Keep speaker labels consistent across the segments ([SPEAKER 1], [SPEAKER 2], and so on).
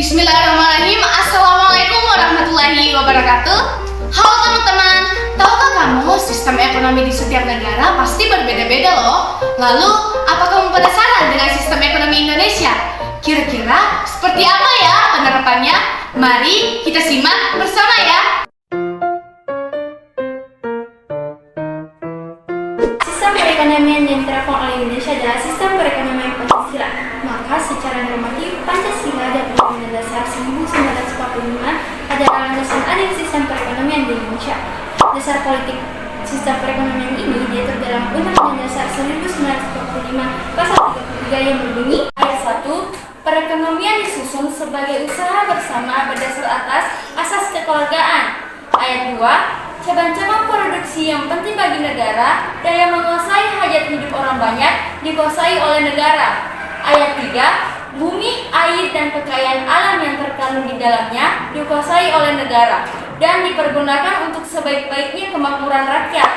[SPEAKER 1] Bismillahirrahmanirrahim. Assalamualaikum warahmatullahi wabarakatuh. Halo teman-teman, tahukah kamu sistem ekonomi di setiap negara pasti berbeda-beda loh. Lalu, apa kamu penasaran dengan sistem ekonomi Indonesia? Kira-kira seperti apa ya penerapannya? Mari kita simak bersama ya.
[SPEAKER 2] Sistem perekonomian yang diterapkan oleh Indonesia adalah sistem perekonomian Pancasila. Maka secara normatif, Pancasila dan Undang-Undang Dasar 1945 adalah landasan adil sistem perekonomian di Indonesia. Dasar politik sistem perekonomian ini diatur dalam Undang-Undang Dasar 1945 pasal 33 yang berbunyi ayat 1, perekonomian disusun sebagai usaha bersama berdasar atas asas kekeluargaan. Ayat 2, cabang-cabang produksi yang penting bagi negara dan yang menguasai hajat hidup orang banyak dikuasai oleh negara. Ayat 3, bumi, air, dan kekayaan alam yang terkandung di dalamnya dikuasai oleh negara dan dipergunakan untuk sebaik-baiknya kemakmuran rakyat.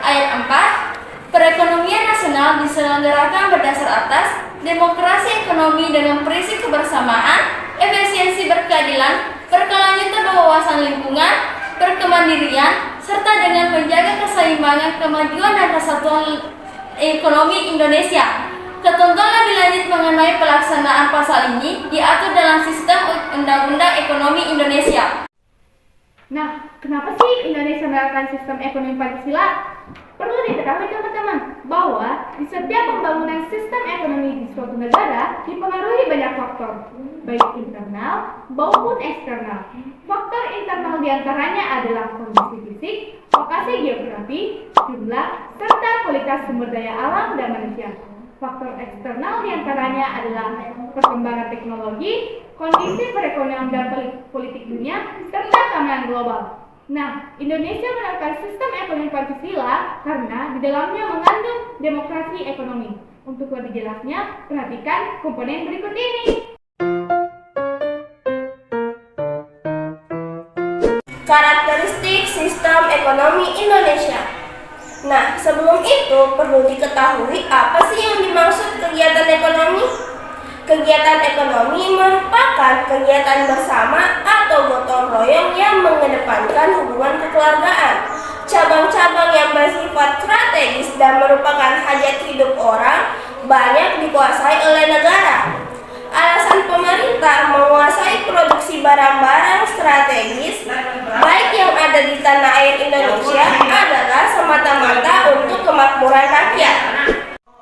[SPEAKER 2] Ayat 4, perekonomian nasional diselenggarakan berdasar atas demokrasi ekonomi dengan prinsip kebersamaan, efisiensi berkeadilan, berkelanjutan berwawasan lingkungan, berkemandirian, serta dengan menjaga keseimbangan kemajuan dan kesatuan ekonomi Indonesia. Ketentuan lebih lanjut mengenai pelaksanaan pasal ini diatur dalam Sistem Undang-Undang Ekonomi Indonesia.
[SPEAKER 1] Nah, kenapa sih Indonesia menerapkan sistem ekonomi Pancasila? Perlu diketahui teman-teman bahwa di setiap pembangunan sistem ekonomi di suatu negara dipengaruhi banyak faktor, baik internal maupun eksternal. Faktor internal diantaranya adalah kondisi fisik, lokasi geografi, jumlah, serta kualitas sumber daya alam dan manusia. Faktor eksternal diantaranya adalah perkembangan teknologi, kondisi perekonomian dan politik dunia, serta keamanan global. Nah, Indonesia menerapkan sistem ekonomi Pancasila karena di dalamnya mengandung demokrasi ekonomi. Untuk lebih jelasnya, perhatikan komponen berikut ini.
[SPEAKER 3] Karakteristik sistem ekonomi Indonesia. Nah, sebelum itu perlu diketahui apa sih yang dimaksud kegiatan ekonomi? Kegiatan ekonomi merupakan kegiatan bersama atau gotong royong yang mengedepankan hubungan kekeluargaan. Cabang-cabang yang bersifat strategis dan merupakan hajat hidup orang banyak dikuasai oleh negara. Alasan pemerintah menguasai produksi barang-barang strategis baik yang ada di tanah air Indonesia adalah semata-mata untuk kemakmuran rakyat.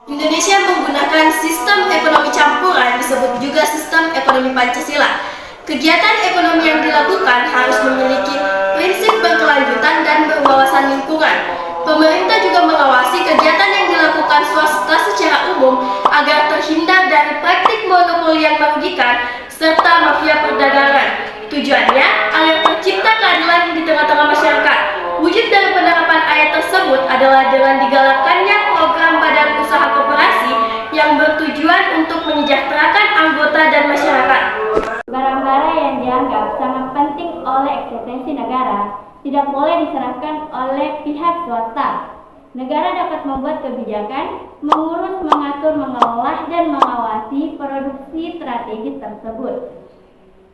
[SPEAKER 2] Indonesia menggunakan sistem ekonomi campuran disebut juga sistem ekonomi Pancasila. Kegiatan ekonomi yang dilakukan harus memiliki prinsip berkelanjutan dan berwawasan lingkungan. Pemerintah juga mengawasi kegiatan yang dilakukan swasta secara umum agar terhindar dari praktik monopoli yang merugikan serta mafia perdagangan. Tujuannya agar tercipta keadilan di tengah-tengah masyarakat. Wujud dari penerapan ayat tersebut adalah dengan digalakkannya program badan usaha koperasi yang bertujuan untuk menyejahterakan anggota dan masyarakat.
[SPEAKER 4] Barang-barang yang dianggap sangat penting oleh eksistensi negara tidak boleh diserahkan oleh pihak swasta. Negara dapat membuat kebijakan, mengurus, mengatur, mengelola, dan mengawasi produksi strategis tersebut.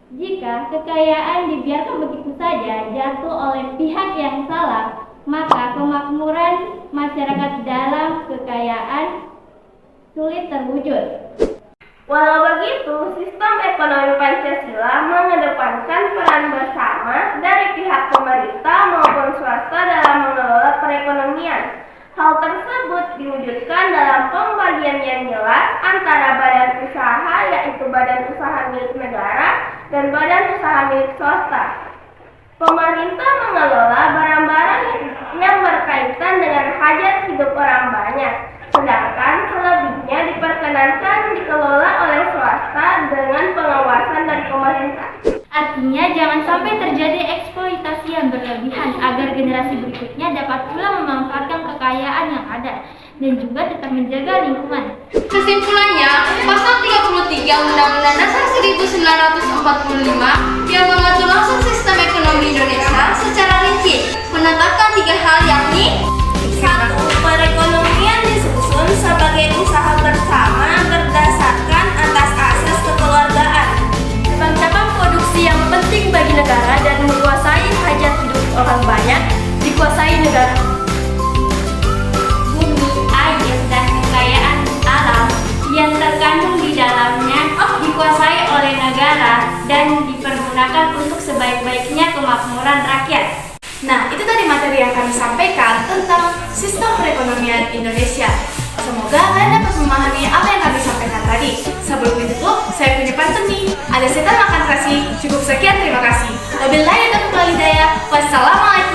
[SPEAKER 4] Jika kekayaan dibiarkan begitu saja jatuh oleh pihak yang salah, maka kemakmuran masyarakat dalam kekayaan sulit terwujud.
[SPEAKER 3] Walau begitu, sistem ekonomi Pancasila mengedepankan peran bersama dari pihak pemerintah maupun swasta dalam mengelola perekonomian. Hal tersebut diwujudkan dalam pembagian yang jelas antara badan usaha yaitu badan usaha milik negara dan badan usaha milik swasta. Pemerintah mengelola barang-barang yang berkaitan dengan hajat hidup orang banyak, sedangkan selebihnya diperkenankan dikelola oleh swasta dengan pengawasan dari pemerintah.
[SPEAKER 4] Artinya jangan sampai terjadi eksploitasi yang berlebihan agar generasi berikutnya dapat pula memanfaatkan kekayaan yang ada dan juga tetap menjaga lingkungan.
[SPEAKER 1] Kesimpulannya, pasal 33 Undang-Undang Dasar 1945 yang mengatur langsung sistem ekonomi Indonesia secara rinci menetapkan 3 hal yakni
[SPEAKER 3] 1. Perekonomian disusun sebagai usaha bersama berdasarkan atas asas kekeluargaan.
[SPEAKER 2] Cabang-cabang
[SPEAKER 4] dan dipergunakan untuk sebaik-baiknya kemakmuran rakyat.
[SPEAKER 1] Nah, itu tadi materi yang kami sampaikan tentang sistem perekonomian Indonesia. Semoga kalian dapat memahami apa yang kami sampaikan tadi. Sebelum ditutup, saya punya pantun nih. Ada setan makan terasi. Cukup sekian, terima kasih. Wabillahi taufiq wal hidayah. Wassalamualaikum